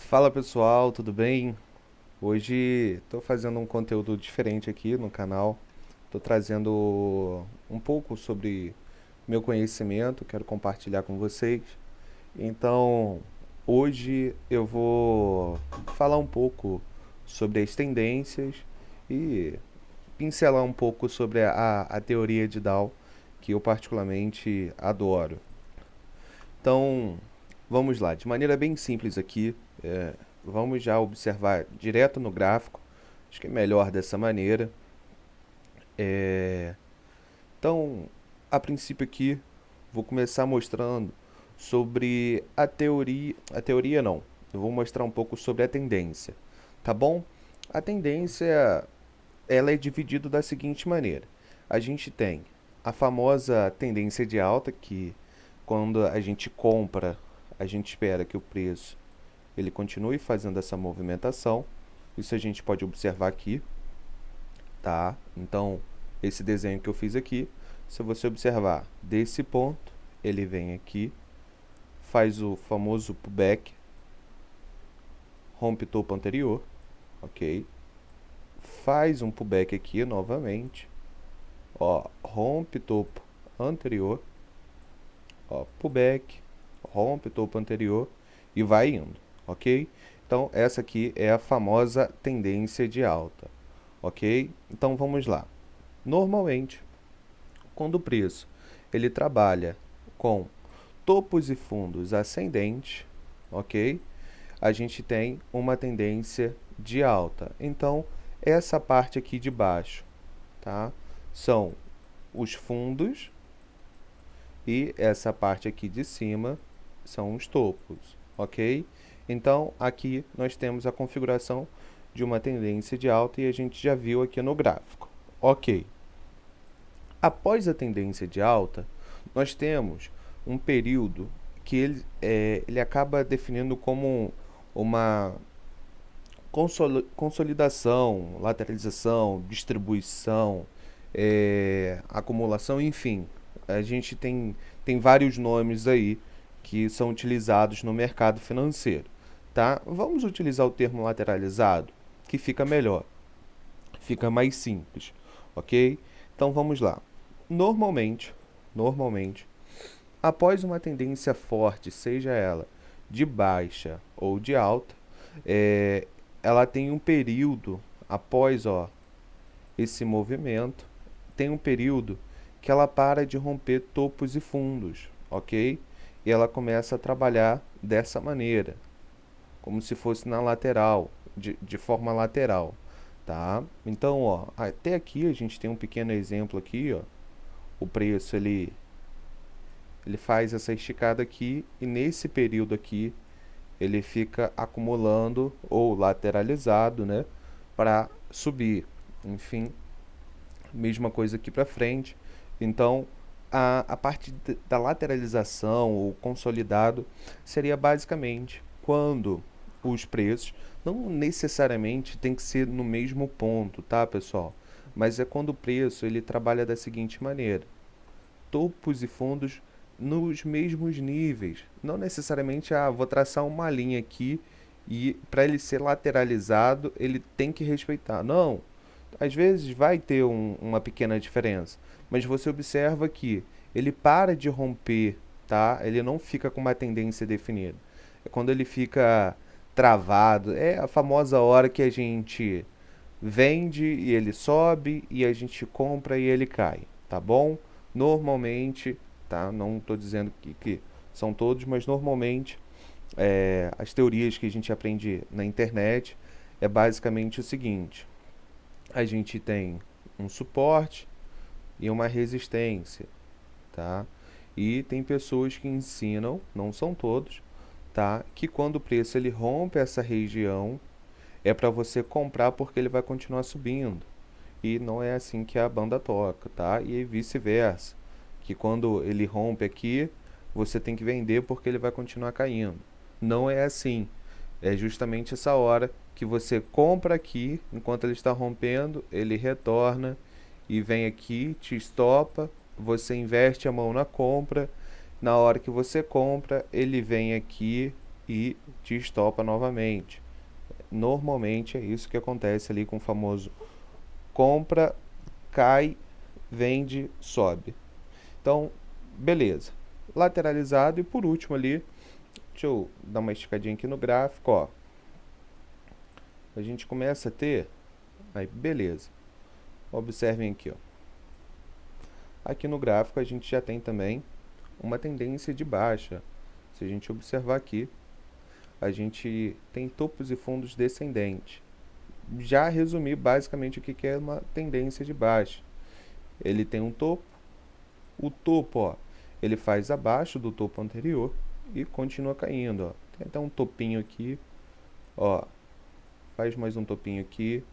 Fala pessoal, tudo bem? Hoje estou fazendo um conteúdo diferente aqui no canal. Estou trazendo um pouco sobre meu conhecimento, quero compartilhar com vocês. Então, hoje eu vou falar um pouco sobre as tendências e pincelar um pouco sobre a teoria de Dow, que eu particularmente adoro. Então, vamos lá, de maneira bem simples aqui, vamos já observar direto no gráfico, acho que é melhor dessa maneira. Então, a princípio aqui, vou começar mostrando sobre a teoria não, eu vou mostrar um pouco sobre a tendência, tá bom? A tendência, ela é dividida da seguinte maneira, a gente tem a famosa tendência de alta, que quando a gente compra, a gente espera que o preço ele continue fazendo essa movimentação. Isso a gente pode observar aqui, tá? Então, esse desenho que eu fiz aqui, se você observar desse ponto, ele vem aqui, faz o famoso pullback, rompe topo anterior, ok? Faz um pullback aqui novamente, ó, rompe topo anterior, ó, pullback, rompe topo anterior e vai indo, ok? Então, essa aqui é a famosa tendência de alta, ok? Então, vamos lá. Normalmente, quando o preço ele trabalha com topos e fundos ascendentes, ok? A gente tem uma tendência de alta. Então, essa parte aqui de baixo, tá? São os fundos e essa parte aqui de cima são os topos, ok? Então, aqui nós temos a configuração de uma tendência de alta e a gente já viu aqui no gráfico. Ok. Após a tendência de alta, nós temos um período que ele acaba definindo como uma consolidação, lateralização, distribuição, acumulação, enfim. A gente tem vários nomes aí que são utilizados no mercado financeiro, tá? Vamos utilizar o termo lateralizado, que fica melhor, fica mais simples, ok? Então vamos lá. Normalmente, após uma tendência forte, seja ela de baixa ou de alta, é, ela tem um período após, ó, esse movimento, tem um período que ela para de romper topos e fundos, ok? E ela começa a trabalhar dessa maneira, como se fosse na lateral, de forma lateral, tá? Então, ó, até aqui a gente tem um pequeno exemplo aqui, ó. O preço ele faz essa esticada aqui e nesse período aqui ele fica acumulando ou lateralizado, né, para subir. Enfim, mesma coisa aqui para frente. Então, a parte da lateralização ou consolidado seria basicamente quando os preços não necessariamente tem que ser no mesmo ponto, tá, pessoal? Mas é quando o preço ele trabalha da seguinte maneira: topos e fundos nos mesmos níveis. Não necessariamente, vou traçar uma linha aqui e para ele ser lateralizado, ele tem que respeitar. Não, às vezes vai ter uma pequena diferença, mas você observa que ele para de romper, tá? Ele não fica com uma tendência definida. É quando ele fica travado, é a famosa hora que a gente vende e ele sobe e a gente compra e ele cai, tá bom? Normalmente, tá? Não estou dizendo que são todos, mas normalmente as teorias que a gente aprende na internet é basicamente o seguinte: a gente tem um suporte e uma resistência, tá? E tem pessoas que ensinam, não são todos, tá? Que quando o preço ele rompe essa região, é para você comprar porque ele vai continuar subindo. E não é assim que a banda toca, tá? E vice-versa, que quando ele rompe aqui, você tem que vender porque ele vai continuar caindo. Não é assim. É justamente essa hora que você compra aqui, enquanto ele está rompendo, ele retorna e vem aqui, te estopa, você investe a mão na compra. Na hora que você compra, ele vem aqui e te estopa novamente. Normalmente é isso que acontece ali com o famoso compra, cai, vende, sobe. Então, beleza. Lateralizado e por último ali, deixa eu dar uma esticadinha aqui no gráfico, ó. A gente começa a ter, aí beleza. Observem aqui, ó. Aqui no gráfico a gente já tem também uma tendência de baixa. Se a gente observar aqui, a gente tem topos e fundos descendentes. Já resumi basicamente o que é uma tendência de baixa. Ele tem um topo, o topo, ó, ele faz abaixo do topo anterior e continua caindo, ó. Tem até um topinho aqui, ó, faz mais um topinho aqui.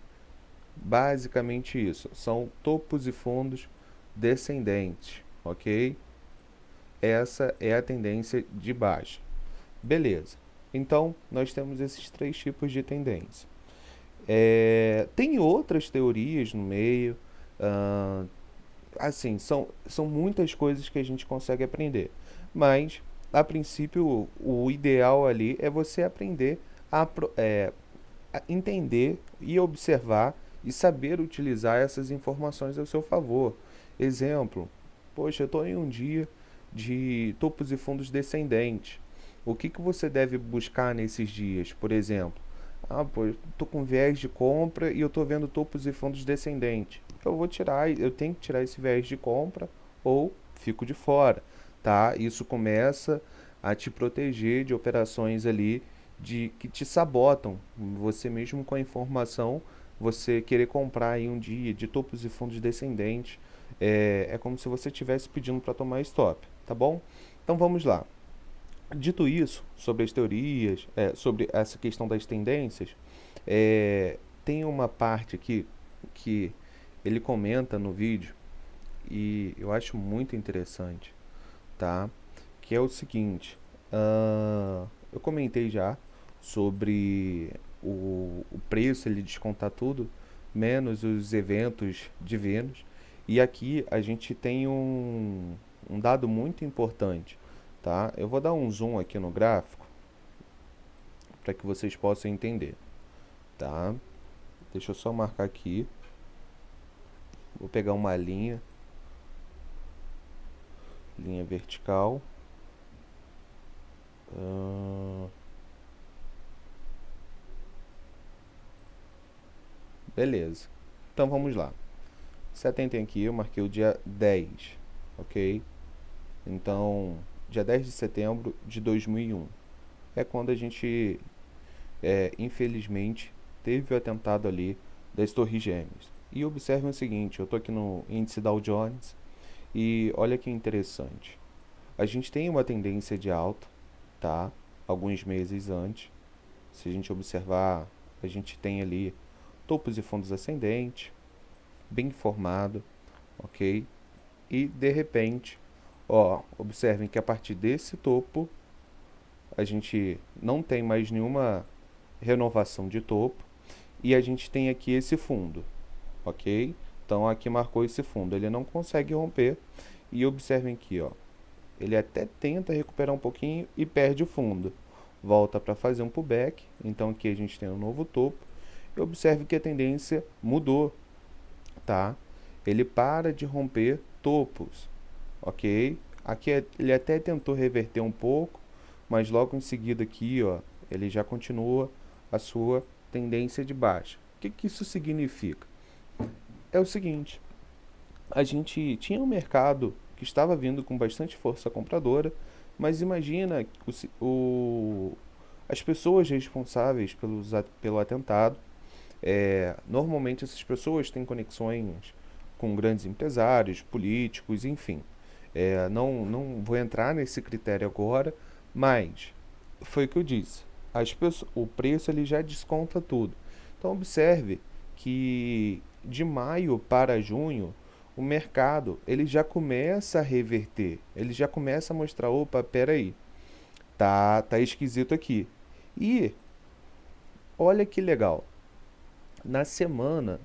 Basicamente isso, são topos e fundos descendentes, ok? Essa é a tendência de baixa. Beleza. Então, nós temos esses três tipos de tendência. Tem outras teorias no meio, assim, são muitas coisas que a gente consegue aprender. Mas, a princípio, o ideal ali é você aprender a entender e observar e saber utilizar essas informações ao seu favor. Exemplo, poxa, eu estou em um dia de topos e fundos descendentes. O que você deve buscar nesses dias? Por exemplo, pô, estou com viés de compra e eu estou vendo topos e fundos descendentes. Eu tenho que tirar esse viés de compra ou fico de fora, tá? Isso começa a te proteger de operações ali que te sabotam. Você mesmo com a informação, você querer comprar aí um dia de topos e fundos descendentes, é como se você estivesse pedindo para tomar stop, tá bom? Então vamos lá. Dito isso, sobre as teorias, sobre essa questão das tendências, tem uma parte aqui que ele comenta no vídeo e eu acho muito interessante, tá? Que é o seguinte, eu comentei já sobre o preço, ele descontar tudo, menos os eventos de Vênus. E aqui a gente tem um dado muito importante, tá? Eu vou dar um zoom aqui no gráfico para que vocês possam entender, tá? Deixa eu só marcar aqui. Vou pegar uma linha vertical. Beleza. Então vamos lá. Se atentem aqui, eu marquei o dia 10, ok? Então, dia 10 de setembro de 2001 é quando a gente, infelizmente, teve o atentado ali das Torres Gêmeas. E observem o seguinte, eu estou aqui no índice Dow Jones e olha que interessante. A gente tem uma tendência de alta, tá? Alguns meses antes. Se a gente observar, a gente tem ali topos e fundos ascendentes, bem formado, ok? E de repente, ó, observem que a partir desse topo, a gente não tem mais nenhuma renovação de topo e a gente tem aqui esse fundo, ok? Então aqui marcou esse fundo, ele não consegue romper e observem aqui, ó, ele até tenta recuperar um pouquinho e perde o fundo, volta para fazer um pullback, então aqui a gente tem um novo topo e observe que a tendência mudou, tá? Ele para de romper topos, ok? Aqui ele até tentou reverter um pouco, mas logo em seguida aqui, ó, ele já continua a sua tendência de baixa. O que isso significa? É o seguinte, a gente tinha um mercado que estava vindo com bastante força compradora, mas imagina as pessoas responsáveis pelo atentado. Normalmente essas pessoas têm conexões com grandes empresários, políticos, enfim. Não vou entrar nesse critério agora, mas foi o que eu disse. O preço ele já desconta tudo. Então observe que de maio para junho o mercado ele já começa a reverter, ele já começa a mostrar, opa, peraí, tá esquisito aqui. E olha que legal, na semana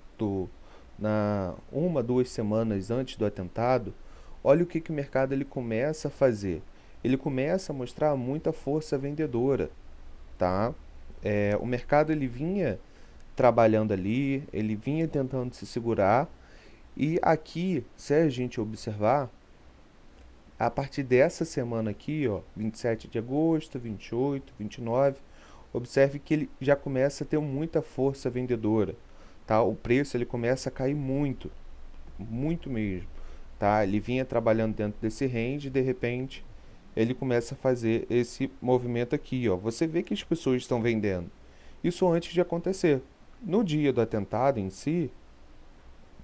uma, 2 semanas antes do atentado, olha o que o mercado ele começa a fazer. Ele começa a mostrar muita força vendedora, tá? O mercado ele vinha trabalhando ali, ele vinha tentando se segurar, e aqui, se a gente observar, a partir dessa semana aqui, ó, 27 de agosto, 28, 29, observe que ele já começa a ter muita força vendedora, tá? O preço ele começa a cair muito, muito mesmo, tá? Ele vinha trabalhando dentro desse range, de repente ele começa a fazer esse movimento aqui, ó. Você vê que as pessoas estão vendendo. Isso antes de acontecer. No dia do atentado em si,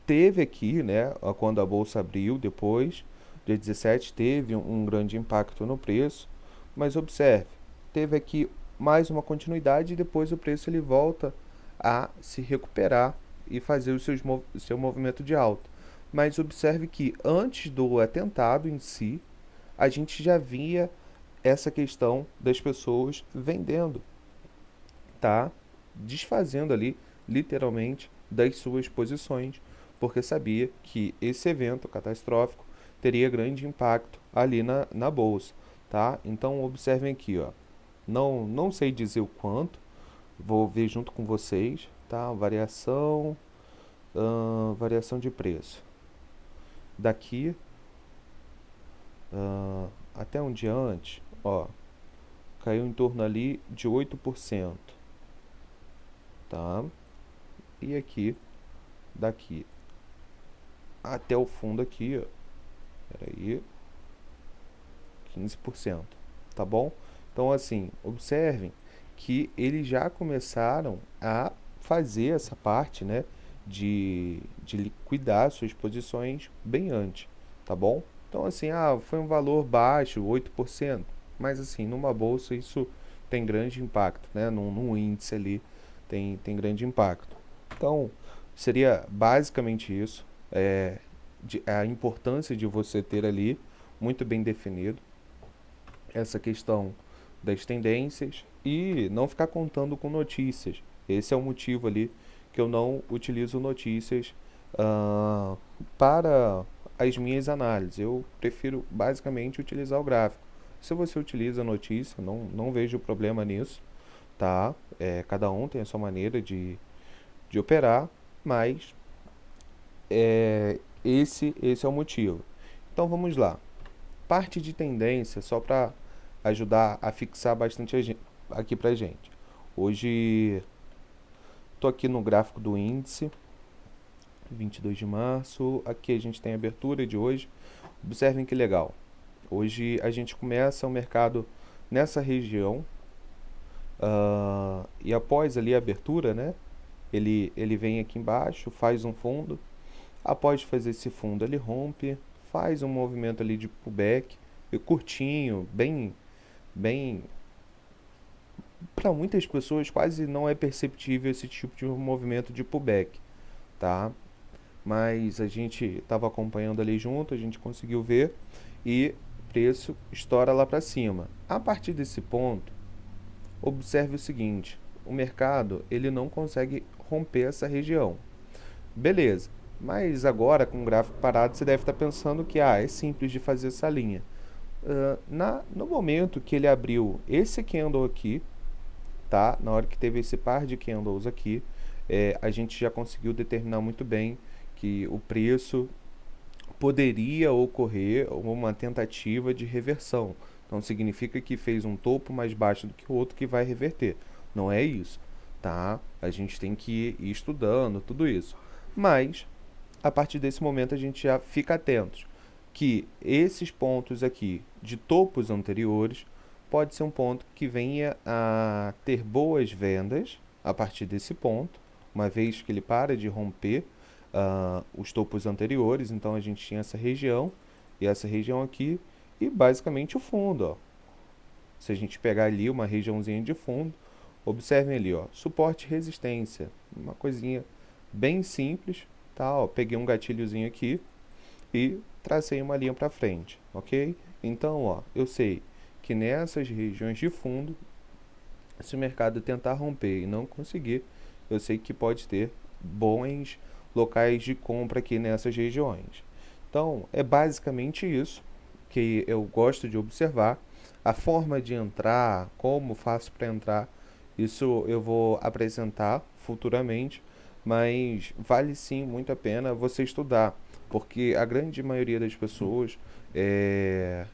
teve aqui, né, quando a bolsa abriu depois, dia 17, teve um grande impacto no preço, mas observe, teve aqui mais uma continuidade e depois o preço ele volta a se recuperar e fazer o seu movimento de alta. Mas observe que antes do atentado em si, a gente já via essa questão das pessoas vendendo, tá? Desfazendo ali, literalmente, das suas posições, porque sabia que esse evento catastrófico teria grande impacto ali na bolsa, tá? Então observem aqui, ó. Não sei dizer o quanto, vou ver junto com vocês, tá? Variação de preço. Daqui até um dia antes, ó, caiu em torno ali de 8%, tá? E aqui, daqui até o fundo aqui, ó, peraí, 15%, tá bom? Então, assim, observem que eles já começaram a fazer essa parte, né, de liquidar suas posições bem antes, tá bom? Então, assim, foi um valor baixo, 8%, mas, assim, numa bolsa isso tem grande impacto, né, num índice ali tem grande impacto. Então, seria basicamente isso, a importância de você ter ali muito bem definido essa questão das tendências e não ficar contando com notícias. Esse é o motivo ali que eu não utilizo notícias ah, para as minhas análises. Eu prefiro basicamente utilizar o gráfico. Se você utiliza notícia, não vejo problema nisso, tá? Cada um tem a sua maneira de operar, mas esse é o motivo. Então vamos lá. Parte de tendência, só para ajudar a fixar bastante aqui pra gente. Hoje estou aqui no gráfico do índice, 22 de março. Aqui a gente tem a abertura de hoje. Observem que legal. Hoje a gente começa o mercado nessa região e após ali a abertura, né? Ele vem aqui embaixo, faz um fundo. Após fazer esse fundo, ele rompe, faz um movimento ali de pullback, curtinho, bem, para muitas pessoas quase não é perceptível esse tipo de movimento de pullback, tá? Mas a gente estava acompanhando ali junto, a gente conseguiu ver e o preço estoura lá para cima. A partir desse ponto, observe o seguinte: o mercado ele não consegue romper essa região. Beleza, mas agora com o gráfico parado você deve estar pensando que é simples de fazer essa linha. No momento que ele abriu esse candle aqui, tá? Na hora que teve esse par de candles aqui, a gente já conseguiu determinar muito bem que o preço poderia ocorrer uma tentativa de reversão. Então significa que fez um topo mais baixo do que o outro que vai reverter. Não é isso, tá? A gente tem que ir estudando tudo isso. Mas a partir desse momento a gente já fica atento que esses pontos aqui de topos anteriores pode ser um ponto que venha a ter boas vendas a partir desse ponto, uma vez que ele para de romper os topos anteriores. Então a gente tinha essa região e essa região aqui e basicamente o fundo, ó. Se a gente pegar ali uma regiãozinha de fundo, observem ali, ó, suporte e resistência, uma coisinha bem simples, tá? Ó, peguei um gatilhozinho aqui e tracei uma linha para frente, ok? Então, ó, eu sei que nessas regiões de fundo, se o mercado tentar romper e não conseguir, eu sei que pode ter bons locais de compra aqui nessas regiões. Então, é basicamente isso que eu gosto de observar. A forma de entrar, como faço para entrar, Isso eu vou apresentar futuramente, mas vale sim muito a pena você estudar, porque a grande maioria das pessoas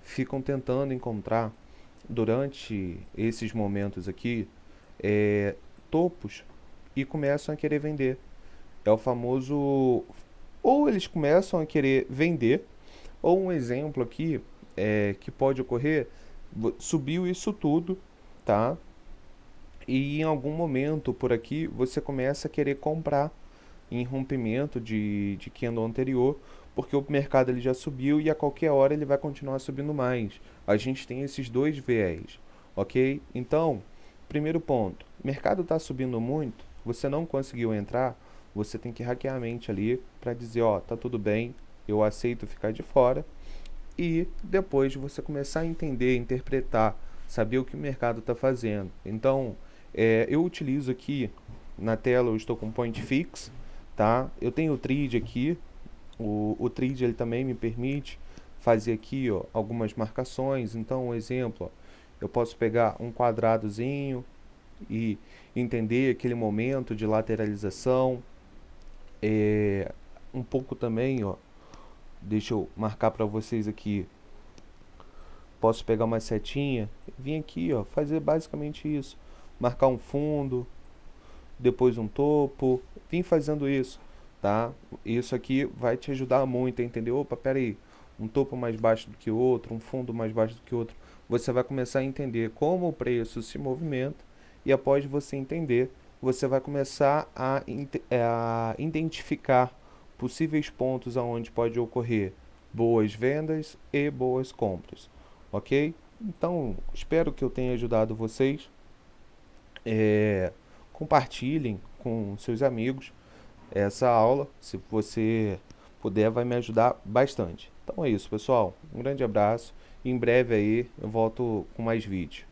ficam tentando encontrar durante esses momentos aqui é, topos e começam a querer vender. É o famoso. Ou eles começam a querer vender, ou um exemplo aqui que pode ocorrer: subiu isso tudo, tá? E em algum momento por aqui você começa a querer comprar em rompimento de candle anterior, porque o mercado ele já subiu e a qualquer hora ele vai continuar subindo mais. A gente tem esses dois viés, ok? Então, primeiro ponto, o mercado está subindo muito, você não conseguiu entrar, você tem que hackear a mente ali para dizer, ó, tá tudo bem, eu aceito ficar de fora, e depois você começar a entender, interpretar, saber o que o mercado está fazendo. Então, eu utilizo aqui na tela, eu estou com point fix, tá? Eu tenho o trade aqui, o trade ele também me permite fazer aqui, ó, algumas marcações. Então, um exemplo, ó, eu posso pegar um quadradozinho e entender aquele momento de lateralização, um pouco também, ó, deixa eu marcar para vocês aqui. Posso pegar uma setinha e vir aqui, ó, fazer basicamente isso. Marcar um fundo, depois um topo, vim fazendo isso, tá? Isso aqui vai te ajudar muito a entender, opa, pera aí, um topo mais baixo do que outro, um fundo mais baixo do que outro. Você vai começar a entender como o preço se movimenta e após você entender, você vai começar a identificar possíveis pontos aonde pode ocorrer boas vendas e boas compras, ok? Então, espero que eu tenha ajudado vocês. Compartilhem com seus amigos essa aula. Se você puder, vai me ajudar bastante. Então é isso, pessoal. Um grande abraço. Em breve aí eu volto com mais vídeos.